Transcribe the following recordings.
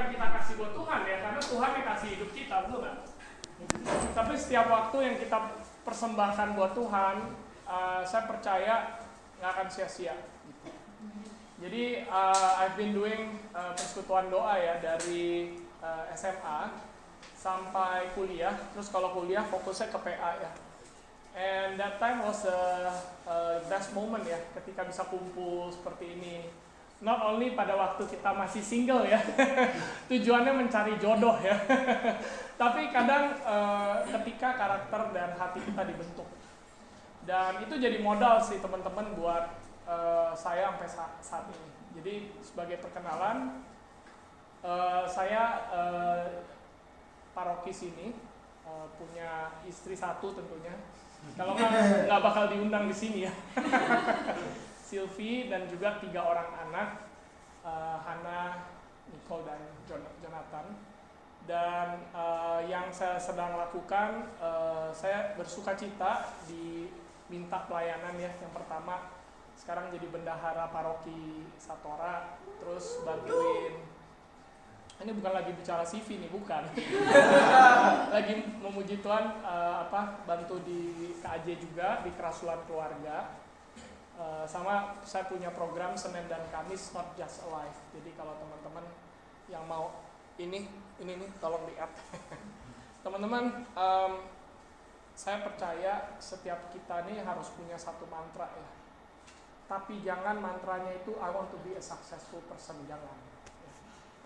bukan kita kasih buat Tuhan ya, karena Tuhan yang kasih hidup kita, betul nggak? Tapi setiap waktu yang kita persembahkan buat Tuhan, saya percaya nggak akan sia-sia. Jadi I've been doing persekutuan doa ya dari SMA sampai kuliah. Terus kalau kuliah fokusnya ke PA ya. And that time was a best moment ya, ketika bisa kumpul seperti ini. Not only pada waktu kita masih single ya, tujuannya mencari jodoh ya. Tapi kadang ketika karakter dan hati kita dibentuk. Dan itu jadi modal sih teman-teman buat saya sampai saat ini. Jadi sebagai perkenalan, saya paroki sini, punya istri satu tentunya. Kalau nggak bakal diundang di sini ya. Sylvie dan juga 3 orang anak, Hannah, Nicole dan Jonathan. Dan yang saya sedang lakukan, saya bersuka cita diminta pelayanan ya. Yang pertama, sekarang jadi bendahara paroki Satora, terus bantuin. Ini bukan lagi bicara CV nih, bukan. Lagi memuji Tuhan, bantu di KAJ juga, di Kerasulan Keluarga. Sama saya punya program Senin dan Kamis, Not Just Alive. Jadi kalau teman-teman yang mau ini nih, tolong di-add. Teman-teman, saya percaya setiap kita nih harus punya satu mantra ya. Tapi jangan mantranya itu I want to be a successful person, jangan.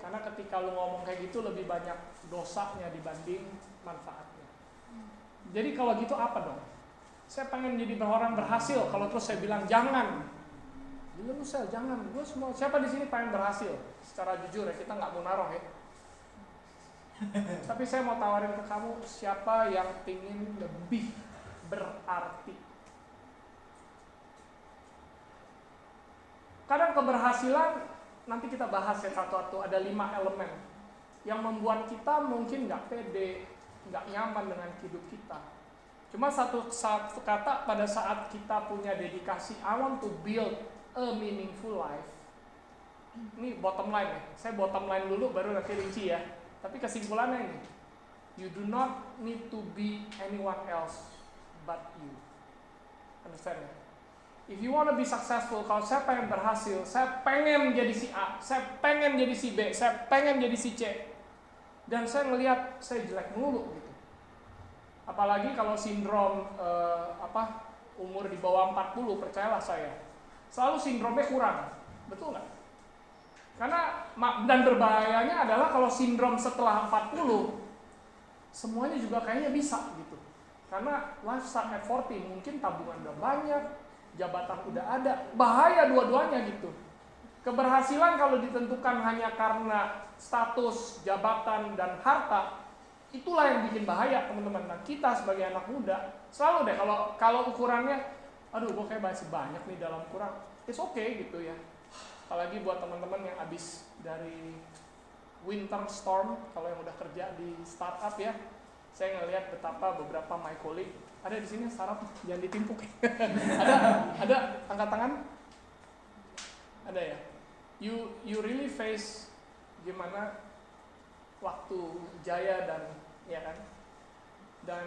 Karena ketika lu ngomong kayak gitu lebih banyak dosanya dibanding manfaatnya. Jadi kalau gitu apa dong? Saya pengen jadi orang berhasil, kalau terus saya bilang jangan. Gila lu Sel, jangan. Gue semua, siapa di sini pengen berhasil? Secara jujur ya, kita nggak mau naruh ya. Tapi saya mau tawarin ke kamu, siapa yang ingin lebih berarti? Kadang keberhasilan, nanti kita bahas ya satu-satu, ada 5 elemen yang membuat kita mungkin nggak pede, nggak nyaman dengan hidup kita. Cuma satu kata, pada saat kita punya dedikasi, I want to build a meaningful life. Ini bottom line ya, saya bottom line dulu baru nanti rinci ya. Tapi kesimpulannya ini, you do not need to be anyone else but you. Understand ya? If you want to be successful, kalau saya pengen berhasil, saya pengen jadi si A, saya pengen jadi si B, saya pengen jadi si C. Dan saya ngelihat saya jelek mulu gitu. Apalagi kalau sindrom umur di bawah 40, percayalah saya. Selalu sindromnya kurang. Betul nggak? Karena dan berbahayanya adalah kalau sindrom setelah 40, semuanya juga kayaknya bisa gitu. Karena life start at 40, mungkin tabungan udah banyak, jabatan udah ada, bahaya dua-duanya gitu. Keberhasilan kalau ditentukan hanya karena status, jabatan, dan harta, itulah yang bikin bahaya teman-teman. Nah kita sebagai anak muda, selalu deh kalau ukurannya, aduh gue kayak masih banyak nih dalam kurang, it's okay gitu ya. Apalagi buat teman-teman yang habis dari winter storm, kalau yang udah kerja di startup ya, saya ngelihat betapa beberapa my colleague, ada di sini startup, jangan ditimpuk. ada angkat tangan? Ada ya? You really face gimana waktu jaya dan ya kan? Dan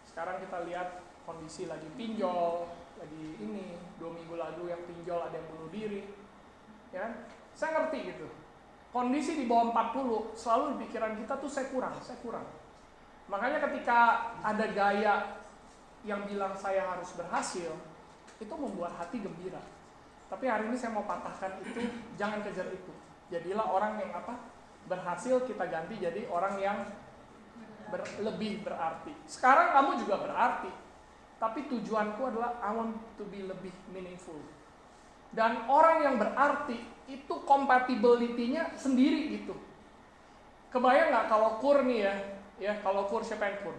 sekarang kita lihat kondisi lagi pinjol, lagi ini 2 minggu lalu yang pinjol ada yang bunuh diri, ya kan? Saya ngerti gitu. Kondisi di bawah 40 selalu di pikiran kita tuh saya kurang. Makanya ketika ada gaya yang bilang saya harus berhasil, itu membuat hati gembira. Tapi hari ini saya mau patahkan itu, jangan kejar itu. Jadilah orang yang berhasil, kita ganti jadi orang yang lebih berarti. Sekarang kamu juga berarti, tapi tujuanku adalah I want to be lebih meaningful. Dan orang yang berarti itu compatibility-nya sendiri gitu. Kebayang nggak kalau Kur nih ya kalau Kur, siapa yang Kur?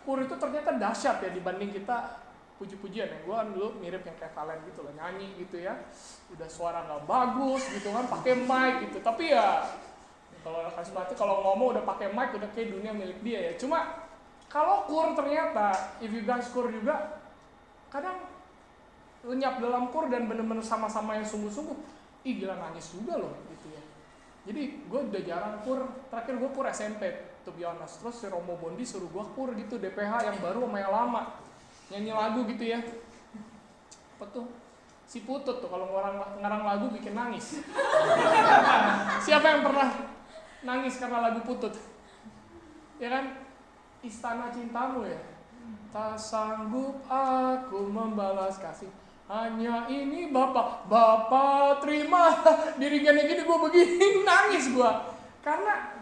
Kur itu ternyata dahsyat ya dibanding kita puji-pujian ya. Gue kan dulu mirip yang kayak Valen gitu lah, nyanyi gitu ya, udah suara nggak bagus gitu kan, pakai mic gitu. Tapi ya kalau kasih pelatih kalau ngomong udah pakai mic udah kayak dunia milik dia ya. Cuma kalau Kur ternyata, if you guys Kur juga, kadang lenyap dalam Kur dan bener-bener sama-sama yang sungguh-sungguh, gila nangis juga loh gitu ya. Jadi gue udah jarang kur, terakhir gue kur SMP, to be honest. Terus si Romo Bondi suruh gue kur gitu, DPH yang baru sama yang lama, nyanyi lagu gitu ya. Apa tuh? Si Putut tuh kalau ngarang lagu bikin nangis. Siapa yang pernah nangis karena lagu Putut? Ya kan? Istana Cintamu ya. Tak sanggup aku membalas kasih, hanya ini Bapak terima. Dirinya gini gue begini, nangis gue. Karena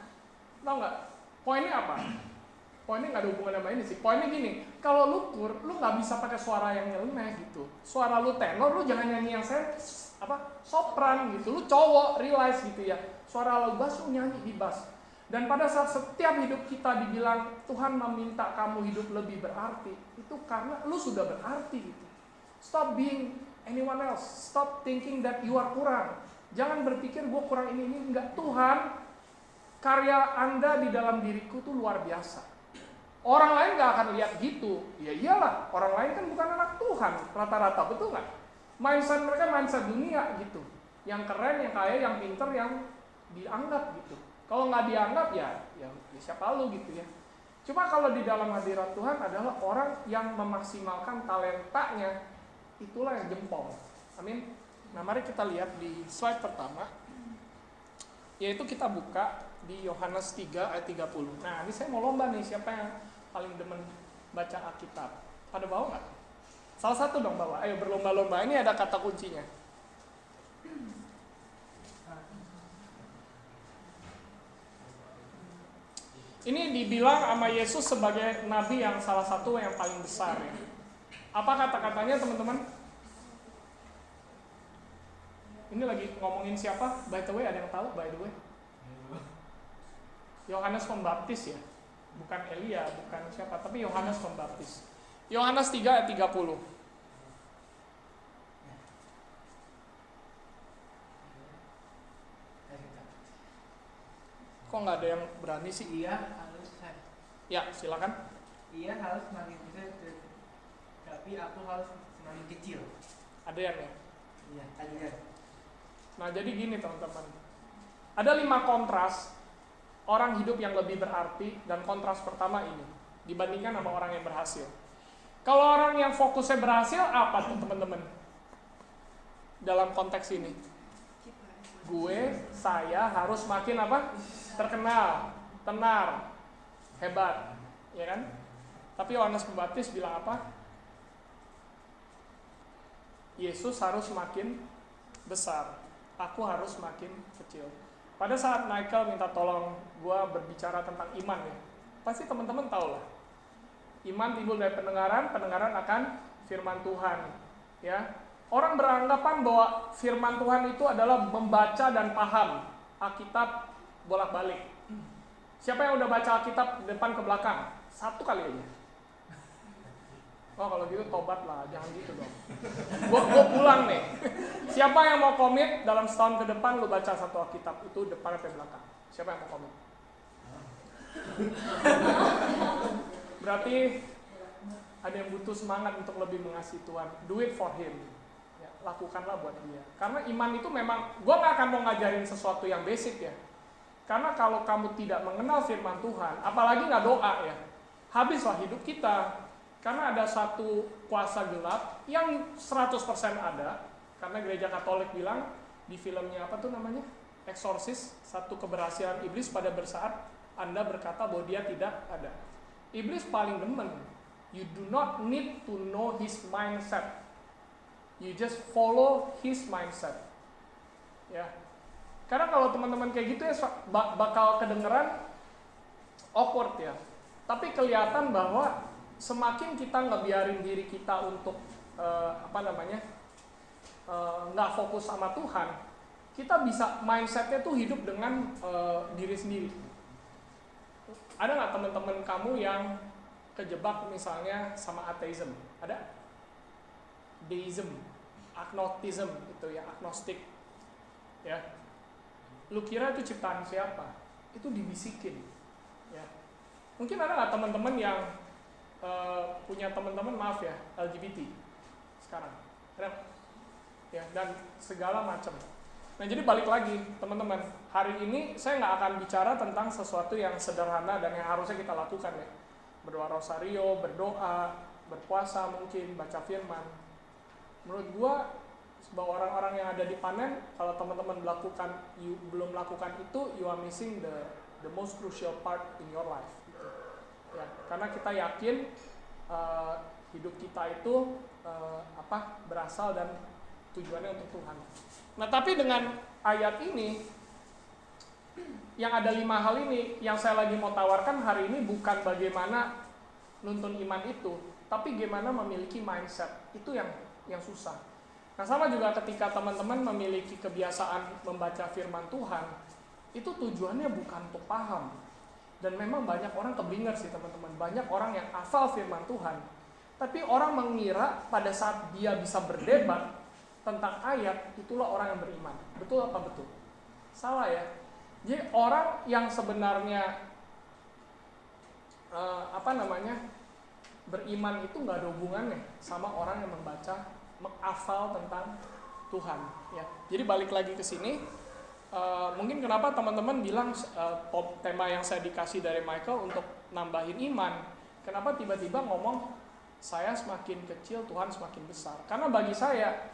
tau nggak? Poinnya apa? Poinnya nggak ada hubungan sama ini sih. Poinnya gini, kalau lu kur, lu nggak bisa pakai suara yang nyeleneh gitu. Suara lu tenor, lu jangan nyanyi yang sopran gitu. Lu cowok, realize gitu ya. Suara lu bass, lu nyanyi di bass. Dan pada saat setiap hidup kita dibilang Tuhan meminta kamu hidup lebih berarti, itu karena lu sudah berarti gitu. Stop being anyone else. Stop thinking that you are kurang. Jangan berpikir gue kurang ini. Enggak, Tuhan, karya Anda di dalam diriku tuh luar biasa. Orang lain gak akan lihat gitu. Ya iyalah, orang lain kan bukan anak Tuhan rata-rata, betul gak? Mindset mereka mindset dunia gitu. Yang keren, yang kaya, yang pinter, yang dianggap gitu. Kalau nggak dianggap ya siapa lu gitu ya. Cuma kalau di dalam hadirat Tuhan adalah orang yang memaksimalkan talentanya, itulah yang jempol. Amin. Nah mari kita lihat di slide pertama, yaitu kita buka di Yohanes 3 ayat 30. Nah ini saya mau lomba nih, siapa yang paling demen baca Alkitab? Pada bawa nggak? Salah satu dong bawa. Ayo berlomba-lomba. Ini ada kata kuncinya. Ini dibilang sama Yesus sebagai nabi yang salah satu yang paling besar ya. Apa kata-katanya teman-teman? Ini lagi ngomongin siapa? By the way, ada yang tahu by the way? Yohanes Pembaptis ya. Bukan Elia, bukan siapa, tapi Yohanes Pembaptis. Yohanes 3 ayat 30. Kok nggak ada yang berani sih? Ya, silakan. Ia harus semakin besar, tapi aku harus semakin kecil. Ada yang ya? Iya, ada. Nah, jadi gini teman-teman. Ada 5 kontras orang hidup yang lebih berarti, dan kontras pertama ini dibandingkan sama orang yang berhasil. Kalau orang yang fokusnya berhasil, apa tuh teman-teman? Dalam konteks ini, saya harus makin apa? Terkenal, tenar, hebat, ya kan? Tapi Yohanes Pembaptis bilang apa? Yesus harus makin besar, aku harus makin kecil. Pada saat Michael minta tolong gue berbicara tentang iman ya, pasti teman-teman tahu lah. Iman timbul dari pendengaran, pendengaran akan firman Tuhan. Ya, orang beranggapan bahwa firman Tuhan itu adalah membaca dan paham Alkitab bolak-balik. Siapa yang udah baca Alkitab depan ke belakang? 1 kali aja. Oh kalau gitu tobat lah, jangan gitu dong. Gue pulang nih. Siapa yang mau komit dalam setahun ke depan lu baca 1 Alkitab itu depan sampai belakang? Siapa yang mau komit? Berarti ada yang butuh semangat untuk lebih mengasihi Tuhan. Do it for Him. Ya, lakukanlah buat Dia. Karena iman itu memang, gue gak akan mau ngajarin sesuatu yang basic ya. Karena kalau kamu tidak mengenal firman Tuhan, apalagi gak doa ya, habislah hidup kita. Karena ada satu kuasa gelap yang 100% ada. Karena gereja Katolik bilang di filmnya apa tuh namanya? Exorcist, satu keberhasilan iblis pada bersaat Anda berkata bahwa dia tidak ada. Iblis paling demen. You do not need to know his mindset. You just follow his mindset. Ya. Karena kalau teman-teman kayak gitu ya bakal kedengeran awkward ya. Tapi kelihatan bahwa semakin kita ngebiarin diri kita untuk nggak fokus sama Tuhan, kita bisa mindsetnya tuh hidup dengan diri sendiri. Ada nggak teman-teman kamu yang kejebak misalnya sama atheism? Ada? Deism, agnosticism itu ya, agnostik. Ya. Lu kira itu ciptaan siapa? Itu dibisikin. Ya. Mungkin ada nggak teman-teman yang punya teman-teman maaf ya LGBT sekarang? Ada? Ya, dan segala macam. Nah jadi balik lagi teman-teman, hari ini saya nggak akan bicara tentang sesuatu yang sederhana dan yang harusnya kita lakukan ya. Berdoa rosario, berdoa, berpuasa mungkin, baca firman. Menurut gua, sebagai orang-orang yang ada di Panen, kalau teman-teman belum melakukan itu, you are missing the most crucial part in your life. Gitu. Ya, karena kita yakin hidup kita itu berasal dan tujuannya untuk Tuhan. Nah tapi dengan ayat ini, yang ada 5 hal ini, yang saya lagi mau tawarkan hari ini bukan bagaimana nuntun iman itu, tapi gimana memiliki mindset, itu yang susah. Nah sama juga ketika teman-teman memiliki kebiasaan membaca firman Tuhan, itu tujuannya bukan untuk paham. Dan memang banyak orang keblinger sih teman-teman, banyak orang yang hafal firman Tuhan, tapi orang mengira pada saat dia bisa berdebat tentang ayat, itulah orang yang beriman. Betul apa betul? Salah ya. Jadi orang yang sebenarnya beriman itu nggak ada hubungannya sama orang yang menghafal tentang Tuhan. Ya. Jadi balik lagi ke sini, mungkin kenapa teman-teman bilang tema yang saya dikasih dari Michael untuk nambahin iman, kenapa tiba-tiba ngomong saya semakin kecil, Tuhan semakin besar? Karena bagi saya,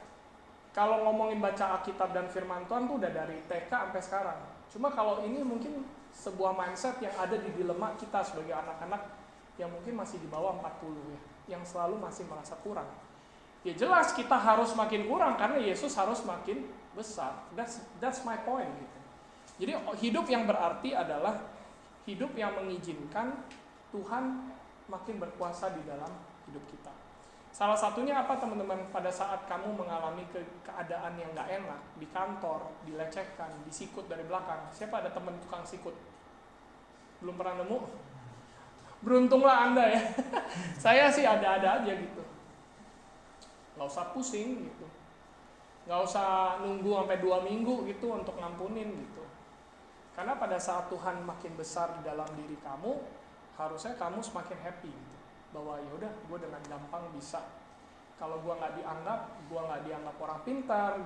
kalau ngomongin baca Alkitab dan firman Tuhan tuh udah dari TK sampai sekarang. Cuma kalau ini mungkin sebuah mindset yang ada di dilema kita sebagai anak-anak yang mungkin masih di bawah 40 ya, yang selalu masih merasa kurang. Ya jelas kita harus makin kurang karena Yesus harus makin besar. That's my point gitu. Jadi hidup yang berarti adalah hidup yang mengizinkan Tuhan makin berkuasa di dalam hidup kita. Salah satunya apa teman-teman? Pada saat kamu mengalami keadaan yang gak enak di kantor, dilecehkan, disikut dari belakang. Siapa ada teman tukang sikut? Belum pernah nemu? Beruntunglah Anda ya. Saya sih ada-ada aja gitu. Gak usah pusing gitu. Gak usah nunggu sampai 2 minggu gitu untuk ngampunin gitu. Karena pada saat Tuhan makin besar di dalam diri kamu, harusnya kamu semakin happy gitu. Bahwa yaudah, gue dengan gampang bisa. Kalau gue nggak dianggap orang pintar,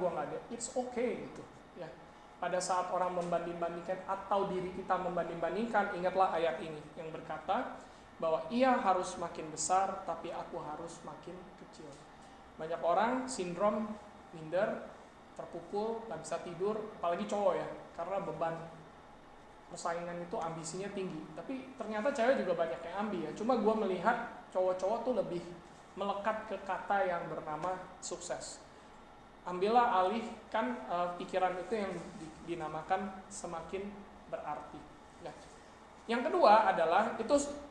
it's okay gitu. Ya. Pada saat orang membanding-bandingkan atau diri kita membanding-bandingkan, ingatlah ayat ini yang berkata bahwa ia harus makin besar, tapi aku harus makin kecil. Banyak orang sindrom minder, terpukul, nggak bisa tidur, apalagi cowok ya, karena beban persaingan itu ambisinya tinggi. Tapi ternyata cewek juga banyak yang ambi ya. Cuma gue melihat cowok-cowok tuh lebih melekat ke kata yang bernama sukses. Ambillah alihkan pikiran itu yang dinamakan semakin berarti. Nah, yang kedua adalah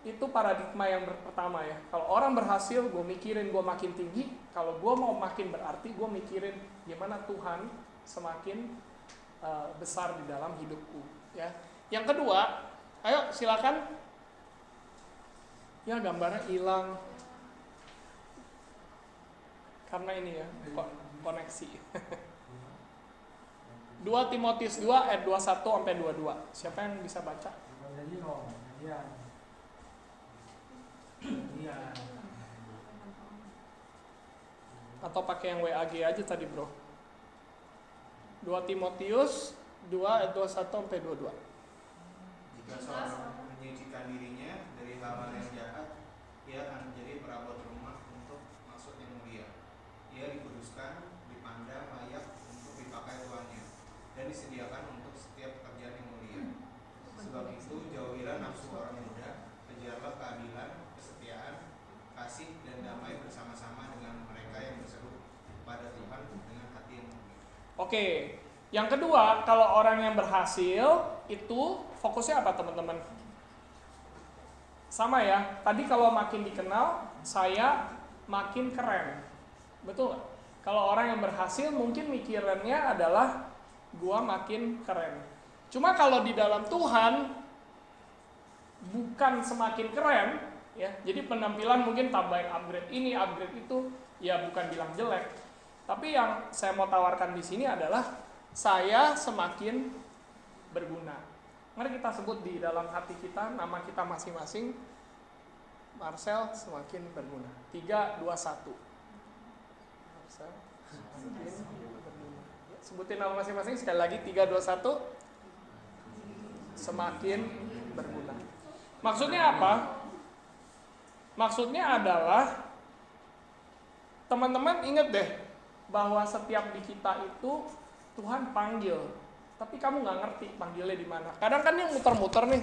itu paradigma yang pertama ya. Kalau orang berhasil, gue mikirin gue makin tinggi. Kalau gue mau makin berarti, gue mikirin gimana Tuhan semakin besar di dalam hidupku. Ya. Yang kedua, ayo silakan. Ya gambarnya hilang karena ini ya koneksi. 2 Timotius 2 ayat 21 sampai 22. Siapa yang bisa baca? Atau pakai yang WAG aja tadi, Bro. 2 Timotius 2 ayat 21 sampai 22. Jika seorang menyucikan dirinya dari hal-hal yang jahat, ia akan menjadi perabot rumah untuk maksud yang mulia. Ia dikuduskan, dipandang layak untuk dipakai tuannya, dan disediakan untuk setiap pekerjaan yang mulia. Sebab itu jauhilah nafsu orang muda, kejarlah keadilan, kesetiaan, kasih, dan damai bersama-sama dengan mereka yang berseru pada Tuhan dengan hati yang murni. Oke, yang kedua, kalau orang yang berhasil itu fokusnya apa teman-teman? Sama ya, tadi kalau makin dikenal, saya makin keren. Betul gak? Kalau orang yang berhasil mungkin mikirannya adalah gua makin keren. Cuma kalau di dalam Tuhan bukan semakin keren ya. Jadi penampilan mungkin tambahin upgrade ini, upgrade itu, ya bukan bilang jelek. Tapi yang saya mau tawarkan di sini adalah saya semakin berguna. Mari kita sebut di dalam hati kita nama kita masing-masing. Marcel semakin berguna. 3, 2, 1. Marcel semakin berguna. Yes. Sebutin nama masing-masing sekali lagi. 3, 2, 1. Semakin berguna. Maksudnya apa? Maksudnya adalah teman-teman ingat deh bahwa setiap di kita itu Tuhan panggil, tapi kamu nggak ngerti panggilnya di mana. Kadang kan yang muter-muter nih,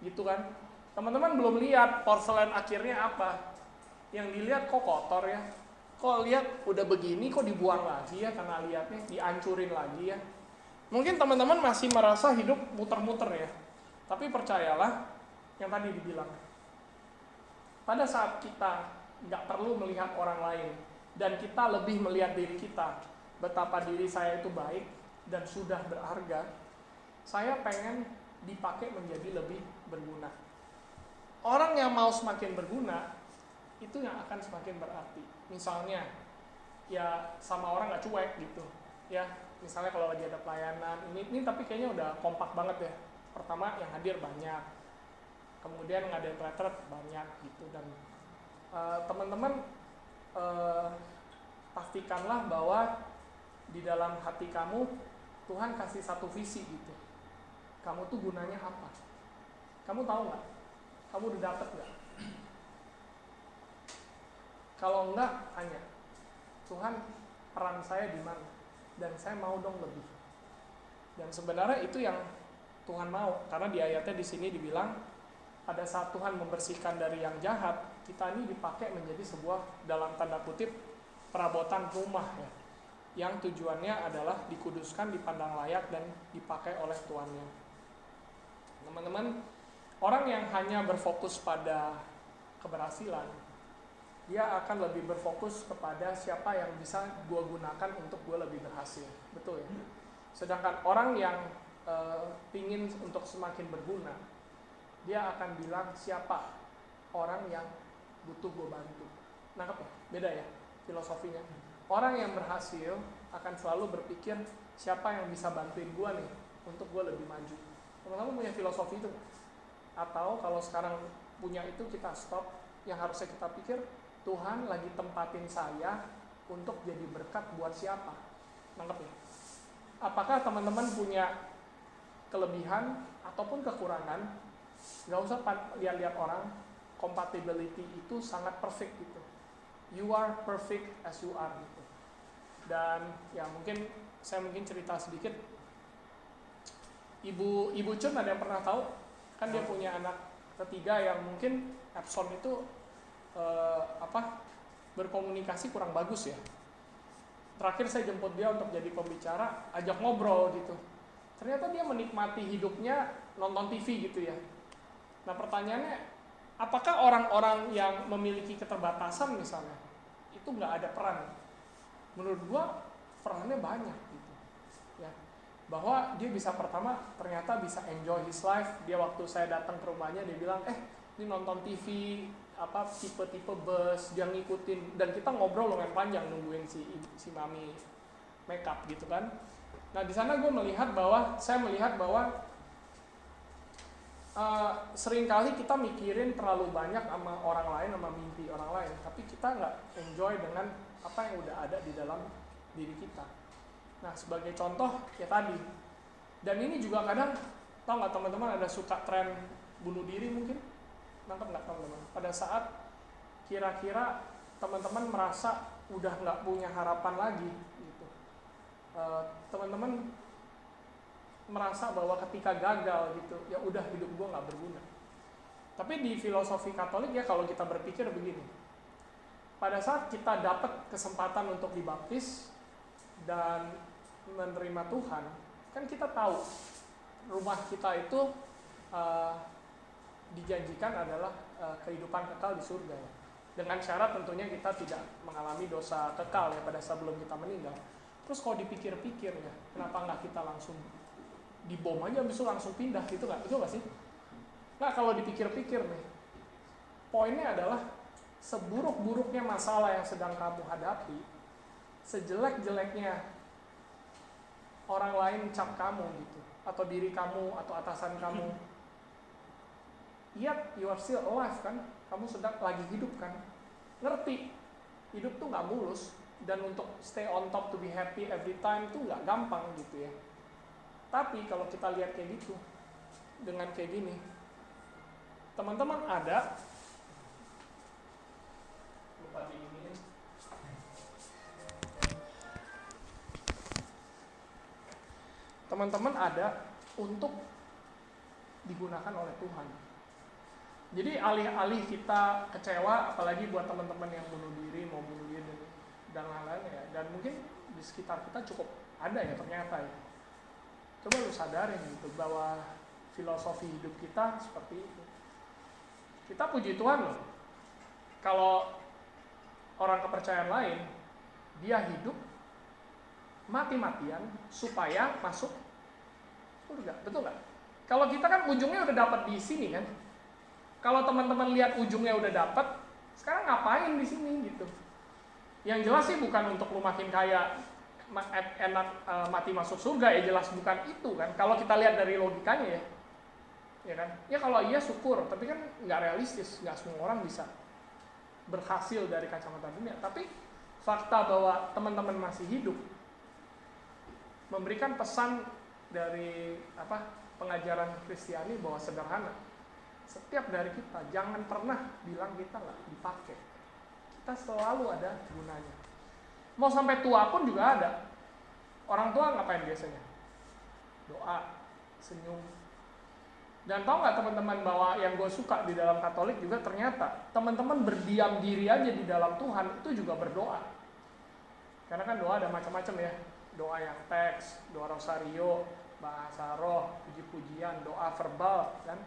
gitu kan. Teman-teman belum lihat porselen akhirnya apa. Yang dilihat kok kotor ya, kok lihat udah begini kok dibuang lagi ya, karena lihatnya dihancurin lagi ya. Mungkin teman-teman masih merasa hidup muter-muter ya, tapi percayalah yang tadi dibilang, pada saat kita nggak perlu melihat orang lain dan kita lebih melihat diri kita, betapa diri saya itu baik dan sudah berharga, saya pengen dipakai menjadi lebih berguna. Orang yang mau semakin berguna itu yang akan semakin berarti. Misalnya ya sama orang nggak cuek gitu ya, misalnya kalau lagi ada pelayanan ini tapi kayaknya udah kompak banget ya. Pertama yang hadir banyak, kemudian ngadain retret banyak gitu, dan teman-teman pastikanlah bahwa di dalam hati kamu Tuhan kasih satu visi gitu. Kamu tuh gunanya apa? Kamu tahu nggak? Kamu udah dapet nggak? Kalau enggak, tanya, Tuhan, peran saya di mana? Dan saya mau dong lebih. Dan sebenarnya itu yang Tuhan mau, karena di ayatnya di sini dibilang pada saat Tuhan membersihkan dari yang jahat, kita ini dipakai menjadi sebuah dalam tanda kutip perabotan rumah ya, yang tujuannya adalah dikuduskan, dipandang layak dan dipakai oleh tuannya. Teman-teman, orang yang hanya berfokus pada keberhasilan, dia akan lebih berfokus kepada siapa yang bisa gue gunakan untuk gue lebih berhasil, betul ya. Sedangkan orang yang pingin untuk semakin berguna, dia akan bilang siapa orang yang butuh gue bantu. Nangkep ya? Beda ya filosofinya. Orang yang berhasil akan selalu berpikir siapa yang bisa bantuin gue nih untuk gue lebih maju. Teman-teman punya filosofi itu? Atau kalau sekarang punya itu kita stop, yang harusnya kita pikir, Tuhan lagi tempatin saya untuk jadi berkat buat siapa? Nangkep ya? Apakah teman-teman punya kelebihan ataupun kekurangan? Gak usah lihat-lihat orang, compatibility itu sangat perfect gitu. You are perfect as you are gitu. Dan ya mungkin saya cerita sedikit. Ibu Chun ada yang pernah tahu? Kan dia punya anak ketiga yang mungkin Epson itu berkomunikasi kurang bagus ya. Terakhir saya jemput dia untuk jadi pembicara, ajak ngobrol gitu. Ternyata dia menikmati hidupnya nonton TV gitu ya. Nah pertanyaannya, apakah orang-orang yang memiliki keterbatasan misalnya, itu nggak ada peran? Menurut gua perannya banyak gitu. Ya, bahwa dia bisa pertama ternyata bisa enjoy his life. Dia waktu saya datang ke rumahnya dia bilang, ini nonton TV tipe-tipe bus, dia ngikutin, dan kita ngobrol lumayan panjang nungguin si mami makeup gitu kan. Nah di sana saya melihat bahwa seringkali kita mikirin terlalu banyak sama orang lain, sama mimpi orang lain, tapi kita nggak enjoy dengan apa yang udah ada di dalam diri kita. Nah sebagai contoh ya tadi, dan ini juga kadang tau nggak teman-teman ada suka tren bunuh diri mungkin, nangkep nggak teman-teman? Pada saat kira-kira teman-teman merasa udah nggak punya harapan lagi gitu, teman-teman merasa bahwa ketika gagal gitu, ya udah hidup gue nggak berguna. Tapi di filosofi Katolik ya kalau kita berpikir begini, pada saat kita dapat kesempatan untuk dibaptis dan menerima Tuhan, kan kita tahu rumah kita itu dijanjikan adalah kehidupan kekal di surga ya. Dengan syarat tentunya kita tidak mengalami dosa kekal ya pada sebelum kita meninggal. Terus kalau dipikir-pikir ya, kenapa nggak kita langsung dibom aja habis itu langsung pindah gitu nggak? Betul nggak sih? Nah kalau dipikir-pikir nih, poinnya adalah seburuk-buruknya masalah yang sedang kamu hadapi, sejelek-jeleknya orang lain cap kamu gitu, atau diri kamu atau atasan kamu, yet you are still alive kan? Kamu sedang lagi hidup kan? Ngerti, hidup tuh nggak mulus, dan untuk stay on top to be happy every time itu nggak gampang gitu ya. Tapi kalau kita lihat kayak gitu, dengan kayak gini, teman-teman ada, lupa diiniin, teman-teman ada untuk digunakan oleh Tuhan. Jadi alih-alih kita kecewa, apalagi buat teman-teman yang bunuh diri, mau bunuh diri dan lain-lain ya, dan mungkin di sekitar kita cukup ada ya ternyata ya. Coba lu sadarin gitu bahwa filosofi hidup kita seperti itu. Kita puji Tuhan loh. Kalau orang kepercayaan lain, dia hidup mati-matian supaya masuk surga, betul nggak? Kalau kita kan ujungnya udah dapat di sini kan. Kalau teman-teman lihat ujungnya udah dapat, sekarang ngapain di sini gitu? Yang jelas sih bukan untuk lu makin kaya, enak mati masuk surga ya, jelas bukan itu kan. Kalau kita lihat dari logikanya ya kan? Ya kalau iya syukur, tapi kan nggak realistis, nggak semua orang bisa berhasil dari kacamata dunia. Tapi fakta bahwa teman-teman masih hidup memberikan pesan dari pengajaran Kristiani bahwa sederhana. Setiap dari kita jangan pernah bilang kita nggak dipakai. Kita selalu ada gunanya. Mau sampai tua pun juga ada. Orang tua ngapain biasanya? Doa, senyum. Dan tahu nggak teman-teman bahwa yang gue suka di dalam Katolik juga ternyata teman-teman berdiam diri aja di dalam Tuhan itu juga berdoa. Karena kan doa ada macam-macam ya. Doa yang teks, doa rosario, bahasa roh, puji-pujian, doa verbal, kan?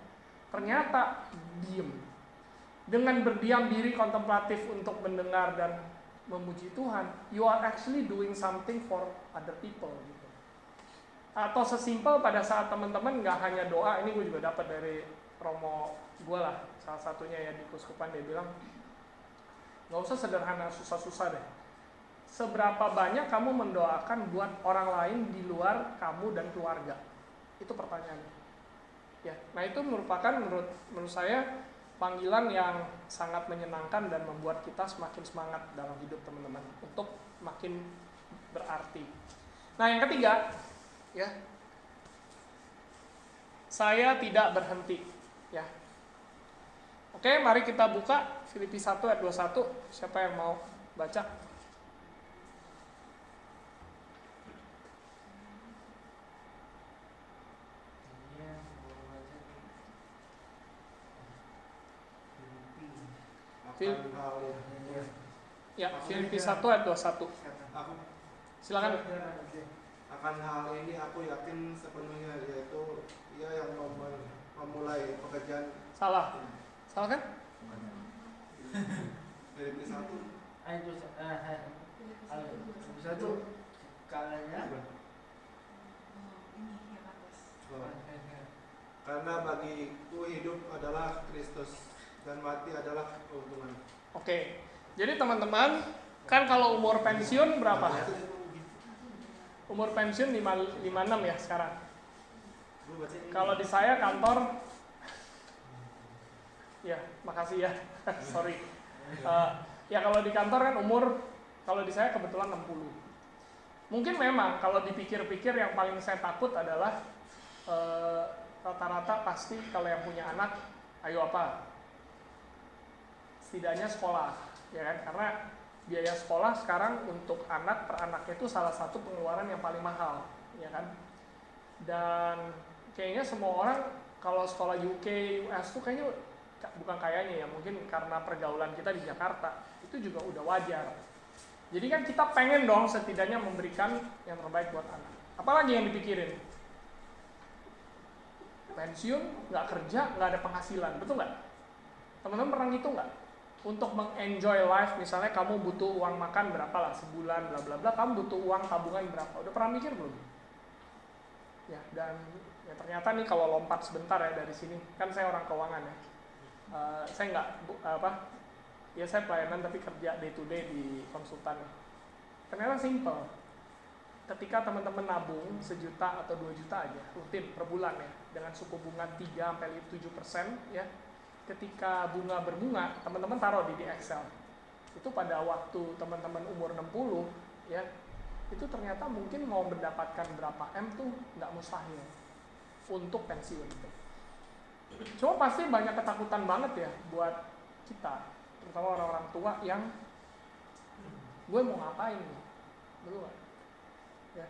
Ternyata diem. Dengan berdiam diri kontemplatif untuk mendengar dan memuji Tuhan, you are actually doing something for other people gitu. Atau sesimpel pada saat teman-teman nggak hanya doa, ini gue juga dapat dari Romo gue lah, salah satunya ya di Kuskupan, dia bilang nggak usah sederhana, susah-susah deh. Seberapa banyak kamu mendoakan buat orang lain di luar kamu dan keluarga? Itu pertanyaannya. Ya, nah itu merupakan menurut saya panggilan yang sangat menyenangkan dan membuat kita semakin semangat dalam hidup teman-teman untuk makin berarti. Nah yang ketiga, ya, saya tidak berhenti. Ya, oke, mari kita buka Filipi 1 ayat 21. Siapa yang mau baca? Ya, Filipi 1 ayat 21. Silakan. Akan hal ini aku yakin sepenuhnya, yaitu Ia yang memulai pekerjaan. Salah kan? Filipi 1 ayat 21 kalanya karena bagiku hidup adalah Kristus dan mati adalah keuntungan. Oke. Jadi teman-teman, kan kalau umur pensiun berapa? Umur pensiun 56 ya sekarang. Kalau di saya kantor, ya makasih ya, sorry. Ya kalau di kantor kan umur, kalau di saya kebetulan 60. Mungkin memang kalau dipikir-pikir yang paling saya takut adalah rata-rata pasti kalau yang punya anak, ayo apa? Setidaknya sekolah, ya kan? Karena biaya sekolah sekarang untuk anak per anaknya itu salah satu pengeluaran yang paling mahal, ya kan? Dan kayaknya semua orang kalau sekolah UK, US tuh kayaknya bukan kayaknya ya, mungkin karena pergaulan kita di Jakarta itu juga udah wajar. Jadi kan kita pengen dong setidaknya memberikan yang terbaik buat anak. Apalagi yang dipikirin? Pensiun, nggak kerja, nggak ada penghasilan, betul nggak? Teman-teman pernah ngitung nggak? Untuk mengenjoy life, misalnya kamu butuh uang makan berapa lah sebulan, bla bla bla, kamu butuh uang tabungan berapa? Udah pernah mikir belum? Ya, dan ya ternyata nih kalau lompat sebentar ya dari sini, kan saya orang keuangan ya. Saya nggak ya saya pelayanan tapi kerja day to day di konsultan. Ternyata simple. Ketika teman-teman nabung 1 juta atau 2 juta aja rutin per bulan ya, dengan suku bunga 3-7% ya. Ketika bunga berbunga, teman-teman taruh di Excel. itu pada waktu teman-teman umur 60 ya, itu ternyata mungkin mau mendapatkan berapa M tuh nggak mustahil untuk pensiun. Cuma pasti banyak ketakutan banget ya buat kita, terutama orang-orang tua yang gue mau ngapain nih, belum ya,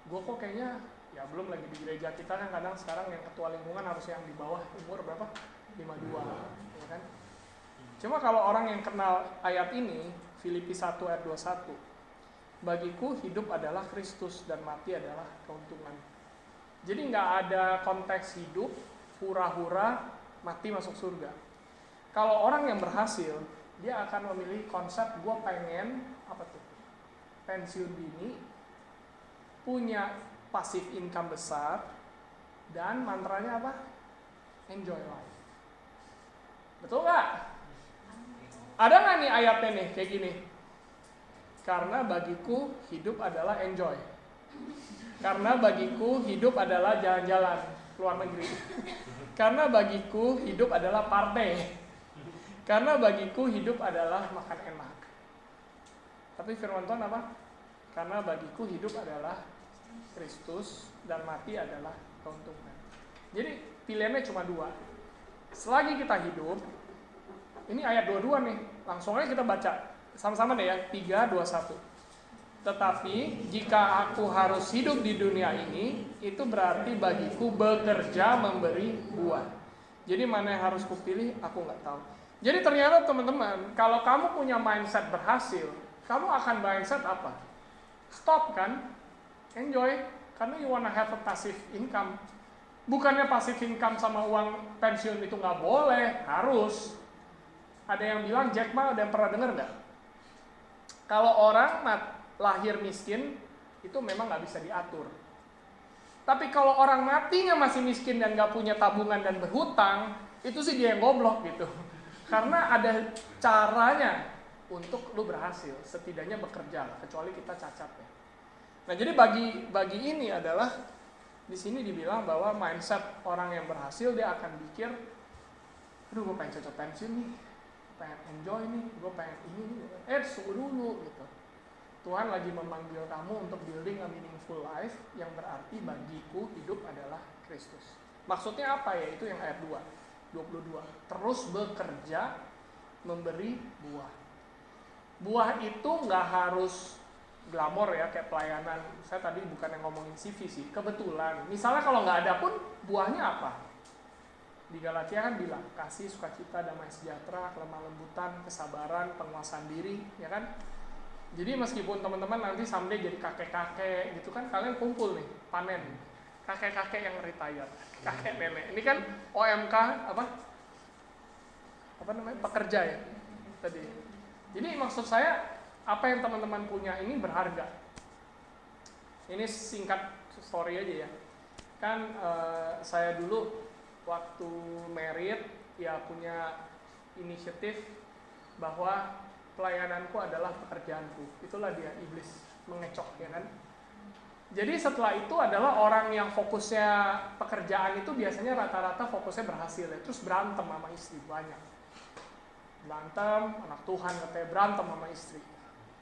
gue kok kayaknya ya belum lagi di gereja kita kan kadang sekarang yang ketua lingkungan harus yang di bawah umur berapa 52 ya kan. Cuma kalau orang yang kenal ayat ini, Filipi 1 ayat 21, bagiku hidup adalah Kristus dan mati adalah keuntungan. Jadi nggak ada konteks hidup hura-hura mati masuk surga. Kalau orang yang berhasil, dia akan memilih konsep gue pengen apa tuh, pensiun dini, punya passive income besar, dan mantranya apa? Enjoy life. Betul nggak? Ada nggak nih ayatnya nih kayak gini? Karena bagiku hidup adalah enjoy. Karena bagiku hidup adalah jalan-jalan keluar negeri. Karena bagiku hidup adalah partai. Karena bagiku hidup adalah makan enak. Tapi firman Tuhan apa? Karena bagiku hidup adalah Kristus dan mati adalah keuntungan. Jadi pilihannya cuma dua. Selagi kita hidup, ini ayat 22 nih, langsung aja kita baca sama-sama deh ya, 3, 2, 1. Tetapi jika aku harus hidup di dunia ini, itu berarti bagiku bekerja memberi buah. Jadi mana yang harus kupilih, aku nggak tahu. Jadi ternyata teman-teman, kalau kamu punya mindset berhasil, kamu akan mindset apa? Stop kan? Enjoy, karena you wanna have a passive income. Bukannya passive income sama uang pensiun itu nggak boleh, harus. Ada yang bilang, Jack Ma, ada yang pernah dengar nggak? Kalau orang lahir miskin, itu memang nggak bisa diatur. Tapi kalau orang matinya masih miskin dan nggak punya tabungan dan berhutang, itu sih dia yang goblok gitu. Karena ada caranya untuk lu berhasil, setidaknya bekerja, kecuali kita cacat ya. Nah jadi bagi ini adalah, di sini dibilang bahwa mindset orang yang berhasil, dia akan pikir, aduh gue pengen cocok pensiun nih, pengen enjoy nih, gue pengen ini nih, tunggu dulu gitu. Tuhan lagi memanggil kamu untuk building a meaningful life, yang berarti bagiku hidup adalah Kristus. Maksudnya apa ya? Itu yang ayat 22. Terus bekerja, memberi buah. Buah itu nggak harus glamor ya, kayak pelayanan. Saya tadi bukan yang ngomongin CV sih, kebetulan. Misalnya kalau nggak ada pun, buahnya apa? Di Galatia kan bilang, kasih, sukacita, damai sejahtera, kelemah lembutan, kesabaran, penguasaan diri, ya kan? Jadi meskipun teman-teman nanti someday jadi kakek-kakek gitu kan, kalian kumpul nih, panen. Kakek-kakek yang retired, kakek nenek. Ini kan OMK apa namanya, pekerja ya tadi. Jadi maksud saya, apa yang teman-teman punya ini berharga. Ini singkat story aja ya. Kan saya dulu waktu married ya punya inisiatif bahwa pelayananku adalah pekerjaanku. Itulah dia, iblis mengecoh ya kan. Jadi setelah itu adalah orang yang fokusnya pekerjaan itu biasanya rata-rata fokusnya berhasil ya. Terus berantem sama istri banyak. Berantem, anak Tuhan katanya berantem sama istri.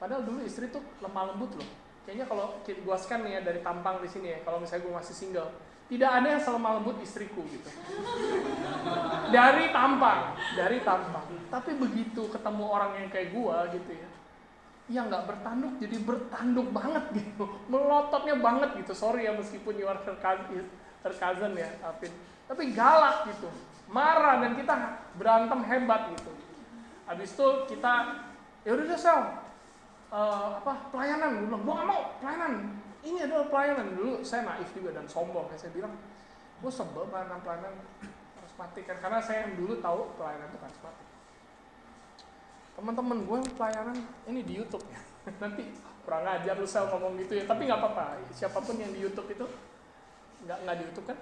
Padahal dulu istri tuh lemah lembut loh. Kayaknya kalau gue scan nih ya dari tampang di sini ya, kalau misalnya gue masih single, tidak ada yang selemah lembut istriku gitu. Dari tampang. Tapi begitu ketemu orang yang kayak gue gitu ya, yang nggak bertanduk jadi bertanduk banget gitu, melototnya banget gitu. Sorry ya meskipun you are her cousin ya, tapi galak gitu, marah dan kita berantem hebat gitu. Habis itu kita ya udah sel, pelayanan, gue bilang gue nggak mau pelayanan. Ini adalah pelayanan. Dulu saya naif juga dan sombong. Saya bilang, gue sebel pelayanan karismatik kan, karena saya dulu tahu pelayanan itu karismatik. Teman-teman gue yang pelayanan ini di YouTube ya. Nanti kurang ajar lu sel ngomong gitu ya. Tapi nggak apa-apa. Siapapun yang di YouTube itu nggak di YouTube kan?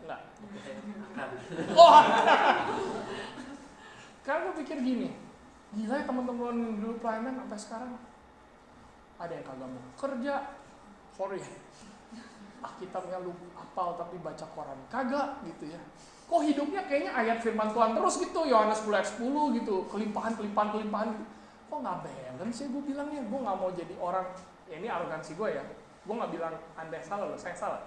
Nggak. Oh. Karena gue pikir gini, gila ya teman-teman dulu pelayanan sampai sekarang ada yang kagak mau kerja. Sorry, kitabnya lu hafal tapi baca koran kagak gitu ya. Kok hidupnya kayaknya ayat firman Tuhan terus gitu, Yohanes 10 ayat 10 gitu, kelimpahan. kok nggak balance sih gue bilangnya. Gue nggak mau jadi orang, ya ini arogansi gue ya, gue nggak bilang Anda yang salah loh, saya yang salah.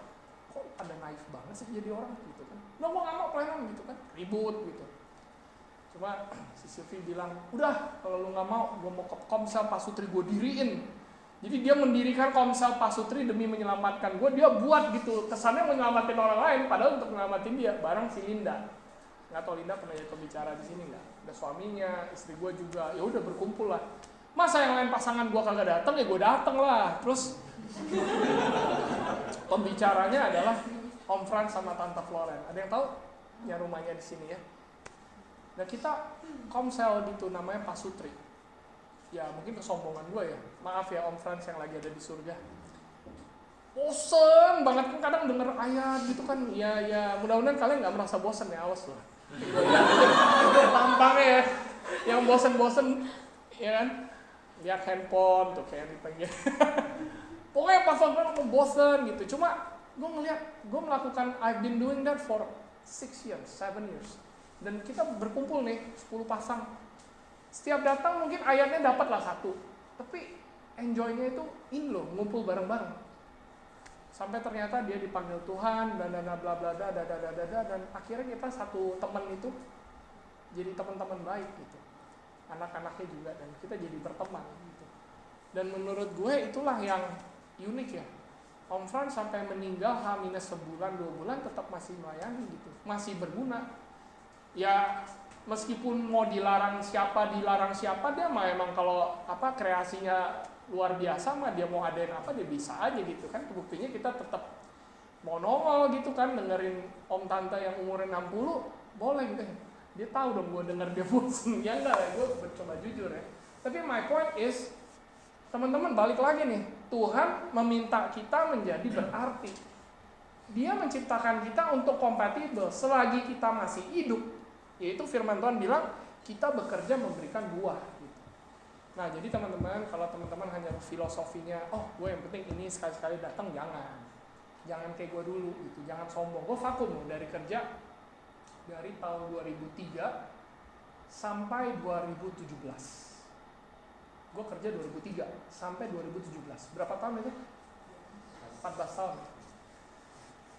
Kok pada naif banget sih jadi orang gitu kan. Nah gue nggak mau pelayanan gitu kan, ribut gitu. Cuma si Sylvie bilang, udah kalau lu nggak mau, gue mau ke Komsel Pak Sutri, gue diriin. Jadi dia mendirikan Komsel Pak Sutri demi menyelamatkan gue, dia buat gitu, kesannya menyelamatin orang lain, padahal untuk menyelamatin dia, bareng si Linda. Nggak tahu Linda pernah jadi pembicara di sini nggak? Ada suaminya, istri gue juga, ya udah berkumpul lah. Masa yang lain pasangan gue kagak datang, ya gue dateng lah. Terus pembicaranya adalah Om Franz sama Tante Floren. Ada yang tahu? Ya rumahnya di sini ya. Dan kita Komsel gitu, namanya Pak Sutri. Ya mungkin kesombongan gue ya. Maaf ya Om Franz yang lagi ada di surga. Bosen banget kan kadang denger ayat gitu kan. Ya mudah-mudahan kalian nggak merasa bosen ya, awas loh. Tampangnya ya, yang bosen-bosen ya kan. Lihat handphone tuh kayak dipanggil. Pokoknya pas gue bosen gitu. Cuma gue ngeliat, gue melakukan, I've been doing that for 6 years, 7 years. Dan kita berkumpul nih, 10 pasang. Setiap datang mungkin ayatnya dapat lah 1. Tapi enjoy-nya itu in loh, ngumpul bareng-bareng. Sampai ternyata dia dipanggil Tuhan, dan bla bla bla dan akhirnya kita satu teman itu jadi teman-teman baik gitu. Anak-anaknya juga, dan kita jadi berteman gitu. Dan menurut gue itulah yang unik ya. Om Franz sampai meninggal H- sebulan 2 bulan tetap masih melayani gitu, masih berguna. Ya meskipun mau dilarang siapa, dia mah emang kalau kreasinya luar biasa mah, dia mau adain apa dia bisa aja gitu kan. Buktinya kita tetap mau nongol gitu kan, dengerin om tante yang umurnya 60 boleh gitu. Dia tahu dong gue denger dia bosen. Ya enggak ya, gue coba jujur ya. Tapi my point is, teman-teman balik lagi nih, Tuhan meminta kita menjadi berarti. Dia menciptakan kita untuk kompatibel selagi kita masih hidup. Yaitu firman Tuhan bilang kita bekerja memberikan buah gitu. Nah jadi teman-teman, kalau teman-teman hanya filosofinya, oh gue yang penting ini sekali-sekali datang, jangan kayak gue dulu gitu, jangan sombong. Gue vakum loh dari kerja dari tahun 2003 sampai 2017. Gue kerja 2003 sampai 2017. Berapa tahun itu? 14 tahun.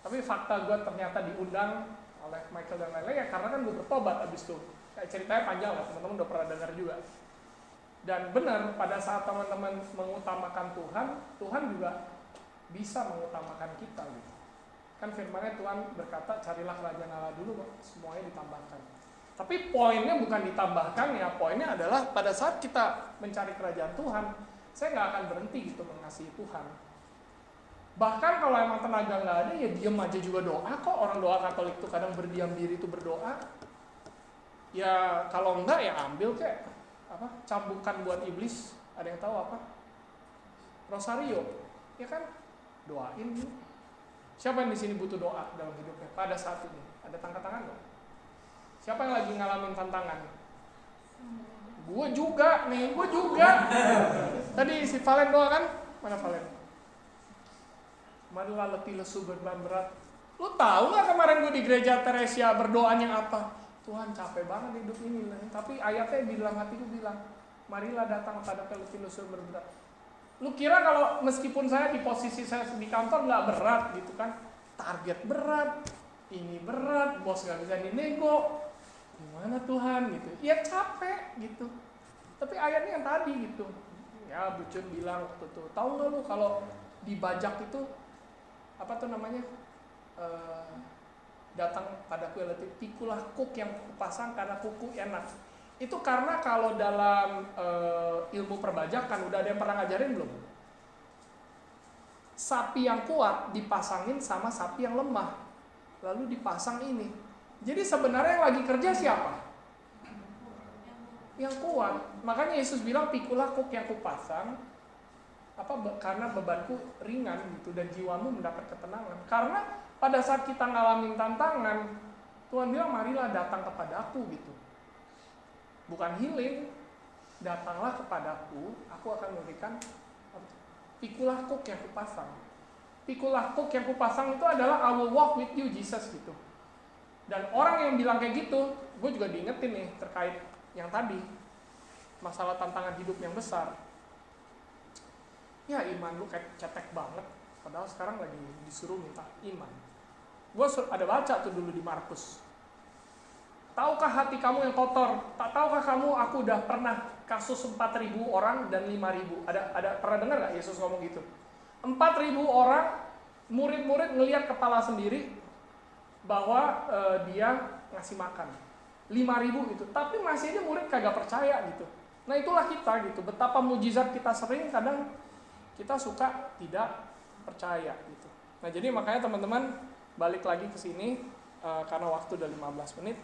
Tapi fakta gue ternyata diundang oleh Michael dan lain-lain ya karena kan gue bertobat abis itu. Kayak ceritanya panjang lah, teman-teman udah pernah dengar juga. Dan benar, pada saat teman-teman mengutamakan Tuhan, Tuhan juga bisa mengutamakan kita gitu. Kan firman-Nya Tuhan berkata, carilah kerajaan Allah dulu, semuanya ditambahkan. Tapi poinnya bukan ditambahkan ya, poinnya adalah pada saat kita mencari kerajaan Tuhan, saya nggak akan berhenti gitu mengasihi Tuhan. Bahkan kalau emang tenaga nggak ada, ya diam aja juga doa kok. Orang doa Katolik tuh kadang berdiam diri itu berdoa. Ya kalau enggak ya ambil kayak cambukan buat iblis. Ada yang tahu apa? Rosario. Ya kan doain. Siapa yang di sini butuh doa dalam hidupnya pada saat ini? Ada angkat tangan nggak? Siapa yang lagi ngalamin tantangan? Gue juga nih, gue juga. Tadi si Valen doa kan? Mana Valen? Marilah letih lesu beban berat. Lu tahu nggak kemarin gue di gereja Teresia berdoanya apa? Tuhan capek banget hidup ini. Tapi ayatnya di dalam hatiku bilang, marilah datang pada letih lesu berat. Lu kira kalau meskipun saya di posisi saya di kantor nggak berat gitu kan? Target berat, ini berat, bos nggak bisa dinego. Gimana Tuhan gitu? Ya capek gitu. Tapi ayatnya yang tadi gitu. Ya Bucun bilang waktu itu, tahu nggak lu kalau dibajak itu datang padaku yang letih, pikulah kuk yang kupasang karena kuku enak. Itu karena kalau dalam ilmu perbajakan, udah ada yang pernah ngajarin belum? Sapi yang kuat dipasangin sama sapi yang lemah, lalu dipasang ini. Jadi sebenarnya yang lagi kerja siapa? Yang kuat. Makanya Yesus bilang pikulah kuk yang kupasang, karena bebanku ringan gitu dan jiwamu mendapat ketenangan. Karena pada saat kita ngalamin tantangan, Tuhan bilang marilah datang kepadaku gitu. Bukan healing, datanglah kepadaku, aku akan memberikan. Pikulah kuk yang kupasang. Pikulah kuk yang kupasang itu adalah I will walk with you Jesus gitu. Dan orang yang bilang kayak gitu, gue juga diingetin nih terkait yang tadi. masalah tantangan hidup yang besar. Ya iman lu kayak cetek banget, padahal sekarang lagi disuruh minta iman. Gue ada baca tuh dulu di Markus. Tahukah hati kamu yang kotor? Tak tahukah kamu aku udah pernah kasus 4.000 orang dan 5.000. Ada pernah dengar gak Yesus ngomong gitu? 4.000 orang, murid-murid ngelihat kepala sendiri bahwa dia ngasih makan. 5.000 gitu. Tapi masih aja murid kagak percaya gitu. Nah itulah kita gitu. Betapa mujizat kita sering kadang kita suka tidak percaya gitu. Nah jadi makanya teman-teman balik lagi ke sini karena waktu udah 15 menit.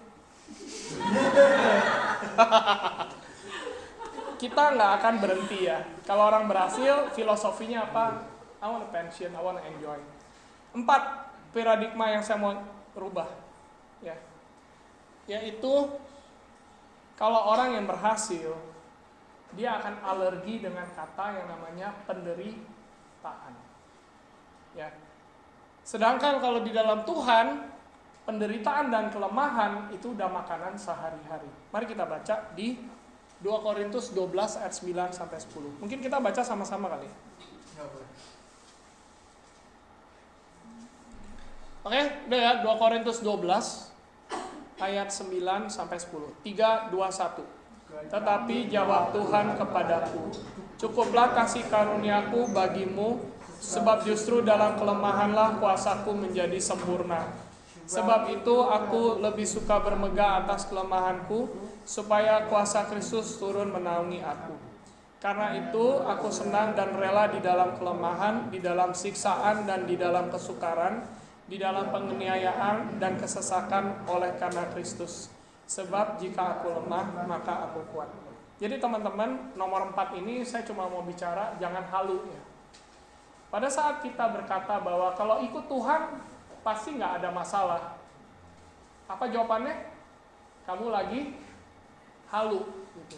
Kita nggak akan berhenti ya. Kalau orang berhasil, filosofinya apa? I want a pension, I want to enjoy. 4 paradigma yang saya mau rubah, ya, yaitu kalau orang yang berhasil, dia akan alergi dengan kata yang namanya penderitaan. Ya. Sedangkan kalau di dalam Tuhan, penderitaan dan kelemahan itu udah makanan sehari-hari. Mari kita baca di 2 Korintus 12 ayat 9 sampai 10. Mungkin kita baca sama-sama kali. Oke, udah ya, 2 Korintus 12 ayat 9 sampai 10. 3, 2, 1. Tetapi jawab Tuhan kepadaku, cukuplah kasih karuniaku bagimu, sebab justru dalam kelemahanlah kuasaku menjadi sempurna. Sebab itu aku lebih suka bermegah atas kelemahanku, supaya kuasa Kristus turun menaungi aku. Karena itu aku senang dan rela di dalam kelemahan, di dalam siksaan dan di dalam kesukaran, di dalam penganiayaan dan kesesakan oleh karena Kristus. Sebab jika aku lemah, maka aku kuat. Jadi teman-teman, nomor 4 ini saya cuma mau bicara, jangan halu ya. Pada saat kita berkata bahwa kalau ikut Tuhan, pasti nggak ada masalah. Apa jawabannya? Kamu lagi halu gitu.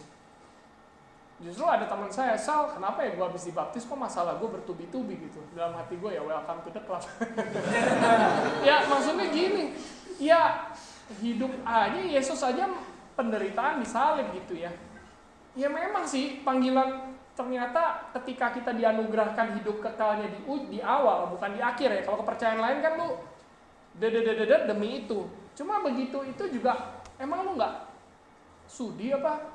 Justru ada teman saya, Sal, kenapa ya gue habis dibaptis kok masalah gue bertubi-tubi gitu. Dalam hati gue ya welcome to the club. Ya maksudnya gini, ya hidup aja, Yesus aja penderitaan disalib gitu ya. Ya memang sih panggilan ternyata ketika kita dianugerahkan hidup kekalnya di awal, bukan di akhir ya. Kalau kepercayaan lain kan lu demi itu. Cuma begitu itu juga emang lu nggak sudi apa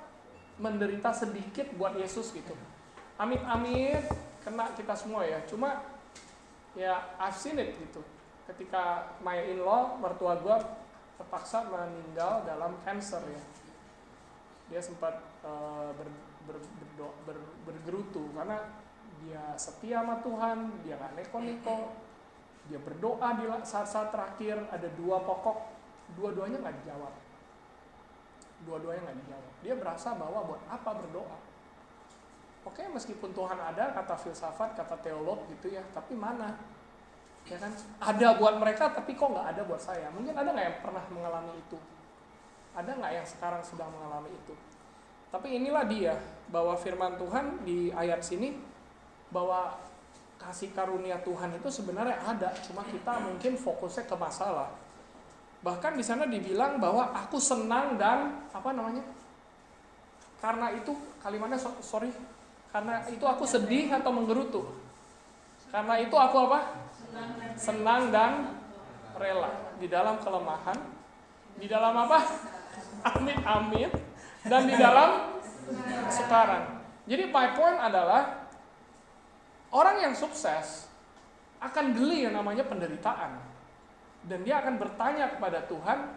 menderita sedikit buat Yesus gitu. Amit-amit kena kita semua ya. Cuma ya I've seen it gitu. Ketika my in-law, mertua gue terpaksa meninggal dalam cancer ya. Dia sempat bergerutu karena dia setia sama Tuhan, dia gak neko-neko, dia berdoa di saat-saat terakhir, ada 2 pokok, dua-duanya gak dijawab. Dia berasa bahwa buat apa berdoa? Oke, meskipun Tuhan ada, kata filsafat, kata teolog gitu ya, tapi mana? Ya kan? Ada buat mereka, tapi kok gak ada buat saya? Mungkin ada gak yang pernah mengalami itu? Ada gak yang sekarang sedang mengalami itu? Tapi inilah dia, bahwa firman Tuhan di ayat sini, bahwa kasih karunia Tuhan itu sebenarnya ada, cuma kita mungkin fokusnya ke masalah. Bahkan di sana dibilang bahwa aku senang dan karena itu kalimatnya karena itu aku sedih atau menggerutu. Karena itu aku apa? Senang dan rela di dalam kelemahan, di dalam apa? Amit-amit, dan di dalam kesukaran. Jadi my point adalah orang yang sukses akan geli yang namanya penderitaan. Dan dia akan bertanya kepada Tuhan,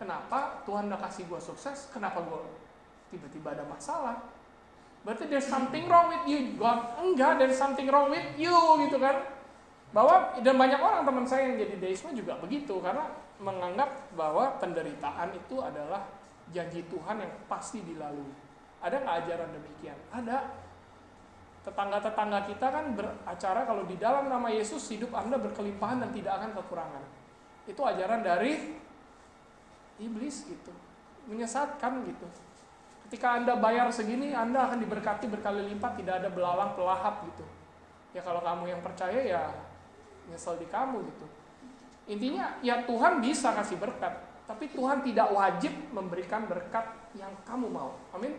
kenapa Tuhan udah kasih gue sukses, kenapa gue tiba-tiba ada masalah? Berarti there's something wrong with you, God. Enggak, there's something wrong with you gitu kan. Bahwa, dan banyak orang teman saya yang jadi deisme juga begitu, karena menganggap bahwa penderitaan itu adalah janji Tuhan yang pasti dilalui. Ada nggak ajaran demikian? Ada. Tetangga-tetangga kita kan beracara kalau di dalam nama Yesus hidup Anda berkelimpahan dan tidak akan kekurangan. Itu ajaran dari iblis gitu. Menyesatkan gitu. Ketika Anda bayar segini, Anda akan diberkati berkali lipat, tidak ada belalang pelahap gitu. Ya kalau kamu yang percaya ya nyesel di kamu gitu. Intinya ya Tuhan bisa kasih berkat, tapi Tuhan tidak wajib memberikan berkat yang kamu mau. Amin.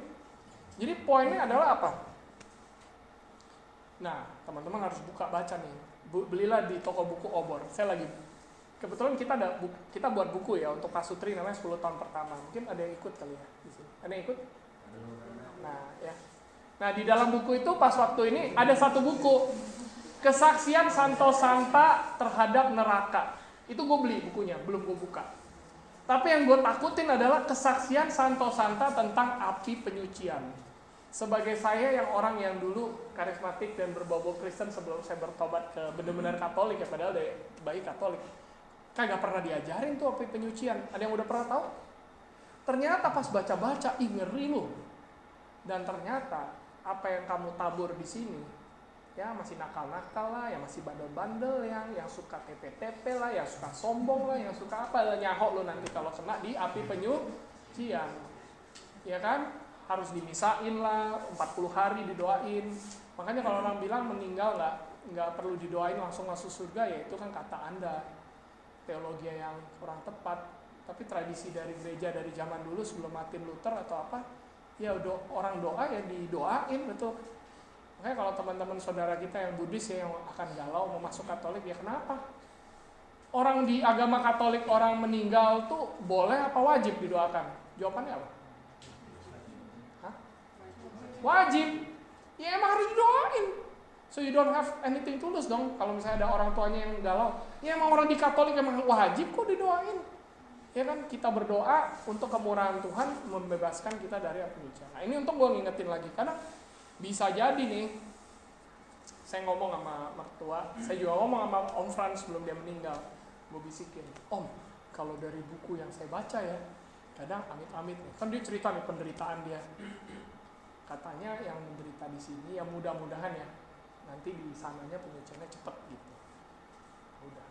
Jadi poinnya adalah apa? Nah, teman-teman harus baca nih. Belilah di toko buku Obor. Saya lagi kebetulan kita buat buku ya untuk pasutri namanya 10 tahun pertama. Mungkin ada yang ikut kali ya di sini. Ada yang ikut? Nah, ya. Nah, di dalam buku itu pas waktu ini ada satu buku, Kesaksian Santo Santa terhadap Neraka. Itu gue beli bukunya, belum gue buka. Tapi yang gue takutin adalah Kesaksian Santo Santa tentang api penyucian. Sebagai saya yang orang yang dulu karismatik dan berbau Kristen sebelum saya bertobat ke benar-benar Katolik ya, padahal dari bayi Katolik, kagak pernah diajarin tuh api penyucian. Ada yang udah pernah tahu? Ternyata pas baca-baca, ngeri loh. Dan ternyata apa yang kamu tabur di sini, ya masih nakal-nakal lah, yang masih bandel-bandel, yang suka TP-TP lah, yang suka sombong lah, yang suka apa lah, nyahok lo nanti kalau kena di api penyucian, ya kan? Harus dimisain lah, 40 hari didoain. Makanya kalau orang bilang meninggal nggak perlu didoain langsung masuk surga, ya itu kan kata Anda, teologi yang kurang tepat. Tapi tradisi dari gereja dari zaman dulu sebelum Martin Luther atau apa, ya orang doa ya didoain betul. Makanya kalau teman-teman saudara kita yang Buddhis ya yang akan galau mau masuk Katolik, ya kenapa? Orang di agama Katolik orang meninggal tuh boleh apa wajib didoakan? Jawabannya apa? Wajib. Ya emang harus didoain. So you don't have anything to lose dong. Kalau misalnya ada orang tuanya yang galau, ya emang orang di Katolik emang wajib kok didoain. Ya kan, kita berdoa untuk kemurahan Tuhan membebaskan kita dari api penyucian. Nah ini untuk gue ngingetin lagi, karena bisa jadi nih, saya ngomong sama mertua, saya juga ngomong sama Om Frans sebelum dia meninggal. Gue bisikin, Om, kalau dari buku yang saya baca ya, kadang amit-amit nih, kan dia cerita nih penderitaan dia. Katanya yang menderita di sini, ya mudah-mudahan ya, nanti di sananya penyuciannya cepet gitu. Udah.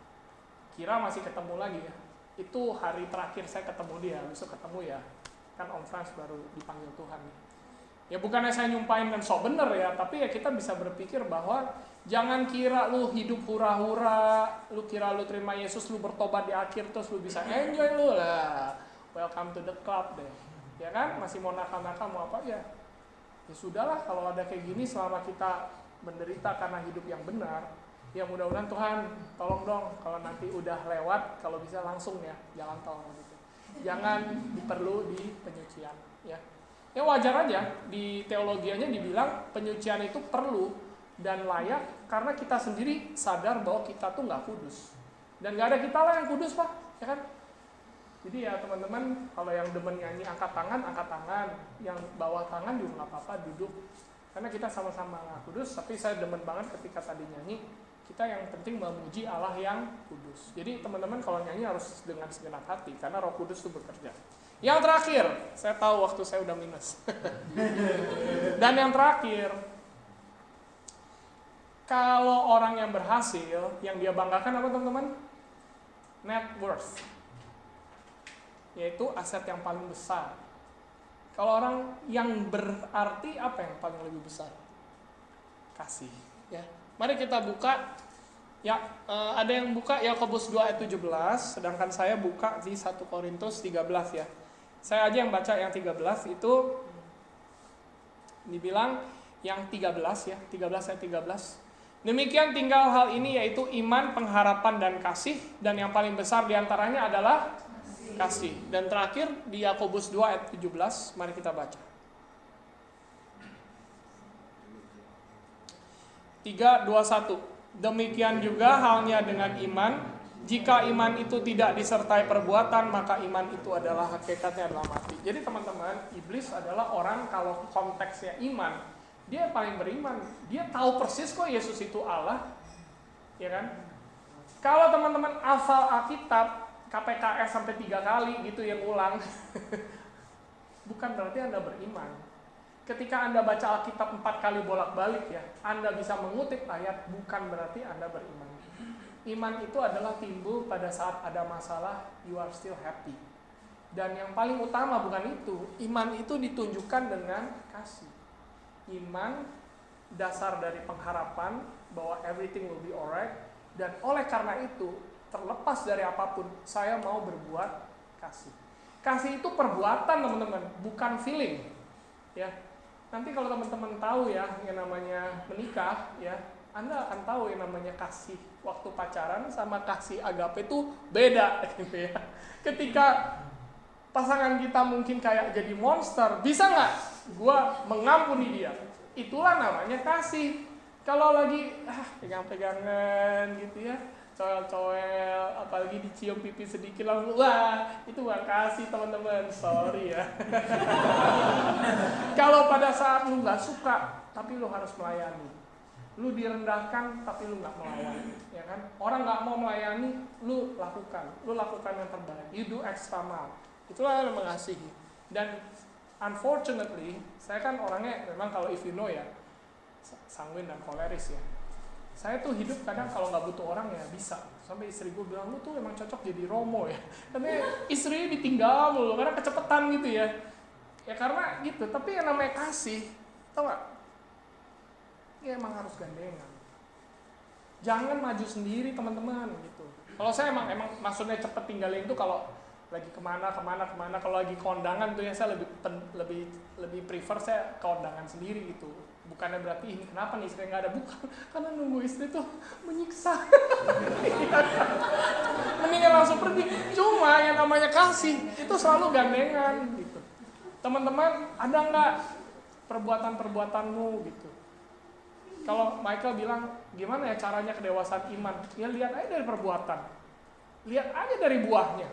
Kira masih ketemu lagi ya. Itu hari terakhir saya ketemu dia, besok ketemu ya. Kan Om Frans baru dipanggil Tuhan. Ya bukannya saya nyumpain dan sok bener ya, tapi ya kita bisa berpikir bahwa jangan kira lu hidup hura-hura, lu kira lu terima Yesus, lu bertobat di akhir terus lu bisa enjoy lu lah. Welcome to the club deh. Ya kan, masih mau nakal-nakal mau apa ya. Ya sudahlah, kalau ada kayak gini selama kita menderita karena hidup yang benar, ya mudah-mudahan Tuhan tolong dong kalau nanti udah lewat, kalau bisa langsung ya jalan tol gitu. Jangan perlu di penyucian ya. Ya wajar aja di teologianya dibilang penyucian itu perlu dan layak karena kita sendiri sadar bahwa kita tuh nggak kudus dan nggak ada kita lah yang kudus Pak, ya kan? Jadi ya teman-teman, kalau yang demen nyanyi angkat tangan, yang bawah tangan juga nggak apa-apa, duduk. Karena kita sama-sama nggak kudus, tapi saya demen banget ketika tadi nyanyi, kita yang penting memuji Allah yang kudus. Jadi teman-teman kalau nyanyi harus dengan segenap hati, karena Roh Kudus itu bekerja. Yang terakhir, saya tahu waktu saya udah minus. Dan yang terakhir, kalau orang yang berhasil, yang dia banggakan apa teman-teman? Net worth. Yaitu aset yang paling besar. Kalau orang yang berarti apa yang paling lebih besar? Kasih. Ya, mari kita buka. Ya, ada yang buka Yakobus 2 ayat 17, sedangkan saya buka di 1 Korintus 13 ya. Saya aja yang baca yang 13 itu dibilang yang 13 ya, 13 ayat 13. Demikian tinggal hal ini yaitu iman, pengharapan dan kasih, dan yang paling besar diantaranya adalah kasih. Dan terakhir di Yakobus 2 ayat 17, mari kita baca. 3, 2, 1. Demikian juga halnya dengan iman. Jika iman itu tidak disertai perbuatan, maka iman itu adalah hakikatnya adalah mati. Jadi teman-teman, iblis adalah orang kalau konteksnya iman, dia paling beriman. Dia tahu persis kok Yesus itu Allah. Ya kan? Kalau teman-teman hafal Alkitab, KPKS sampai 3 kali gitu yang ulang, bukan berarti Anda beriman. Ketika Anda baca Alkitab 4 kali bolak-balik ya, Anda bisa mengutip ayat, bukan berarti Anda beriman. Iman itu adalah timbul pada saat ada masalah, you are still happy. Dan yang paling utama bukan itu, iman itu ditunjukkan dengan kasih. Iman dasar dari pengharapan bahwa everything will be alright, dan oleh karena itu, terlepas dari apapun, saya mau berbuat kasih. Kasih itu perbuatan teman-teman, bukan feeling. Ya, Nanti kalau teman-teman tahu ya yang namanya menikah ya, Anda akan tahu yang namanya kasih waktu pacaran sama kasih agape itu beda gitu ya. Ketika pasangan kita mungkin kayak jadi monster, bisa nggak gua mengampuni dia? Itulah namanya kasih. Kalau lagi pegang-pegangan gitu ya, coel-coel, apalagi dicium pipi sedikit langsung, wah itu gak kasih teman-teman, sorry ya. Kalau pada saat lu gak suka, tapi lu harus melayani, lu direndahkan tapi lu gak melayani, ya kan? Orang gak mau melayani, lu lakukan yang terbaik, you do extra mile, itulah yang mengasihi. Dan unfortunately, saya kan orangnya memang kalau if you know ya, sanguin dan koleris ya. Saya tuh hidup kadang kalau nggak butuh orang ya bisa. Sampai istri gue bilang, lu tuh emang cocok jadi Romo ya. Tapi istrinya ditinggal mulu karena kecepetan gitu ya. Ya karena gitu. Tapi yang namanya kasih, tau gak? Ya emang harus gandengan. Jangan maju sendiri teman-teman gitu. Kalau saya emang maksudnya cepet tinggalin itu kalau lagi kemana. Kalau lagi kondangan tuh ya saya lebih prefer saya kondangan sendiri gitu. Bukannya berarti ini kenapa nih istri nggak ada, bukan, karena nunggu istri tuh menyiksa. Mendingan langsung pergi. Cuma yang namanya kasih itu selalu gandengan gitu. Teman-teman, ada nggak perbuatan-perbuatanmu gitu? Kalau Michael bilang gimana ya caranya kedewasaan iman? Ya lihat aja dari perbuatan, lihat aja dari buahnya.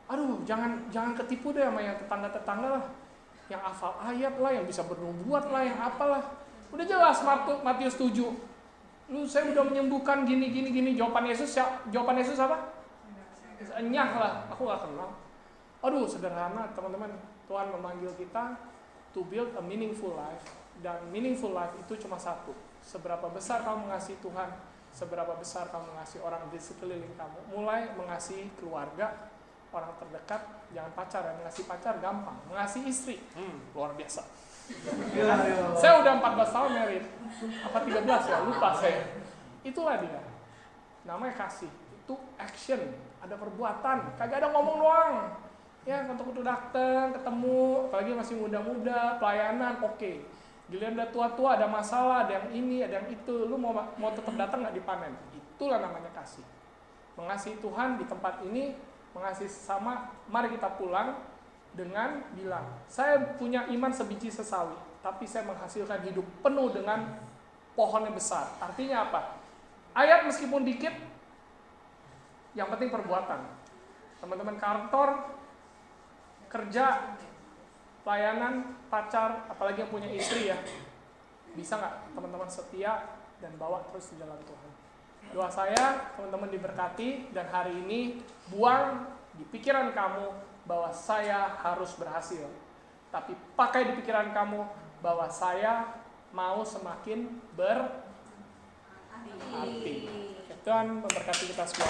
Aduh, jangan ketipu deh sama yang tetangga-tetangga lah. Yang hafal ayat lah, yang bisa bernubuat lah, yang apalah. Udah jelas Matius 7. Saya udah menyembuhkan gini. Jawaban Yesus apa? Enyah lah, aku gak kenal. Aduh, sederhana teman-teman. Tuhan memanggil kita to build a meaningful life. Dan meaningful life itu cuma satu. Seberapa besar kamu mengasihi Tuhan, seberapa besar kamu mengasihi orang di sekeliling kamu. Mulai mengasihi keluarga, orang terdekat, jangan pacar ya, mengasihi pacar gampang, mengasihi istri, luar biasa. Saya udah 14 tahun married, apa 13 ya, lupa saya. Itulah dia, namanya kasih, itu action, ada perbuatan, kagak ada ngomong doang. Ya, untuk datang, ketemu, apalagi masih muda-muda, pelayanan, oke. Giliran udah tua-tua, ada masalah, ada yang ini, ada yang itu, lu mau tetap datang nggak dipanen? Itulah namanya kasih. Mengasihi Tuhan di tempat ini, mengasihi sesama, mari kita pulang dengan bilang, saya punya iman sebiji sesawi, tapi saya menghasilkan hidup penuh dengan pohon yang besar. Artinya apa? Ayat meskipun dikit, yang penting perbuatan. Teman-teman kantor, kerja, pelayanan, pacar, apalagi yang punya istri ya, bisa nggak teman-teman setia dan bawa terus di jalan Tuhan? Doa saya, teman-teman diberkati, dan hari ini buang di pikiran kamu bahwa saya harus berhasil. Tapi pakai di pikiran kamu bahwa saya mau semakin berarti. Tuhan memberkati kita semua.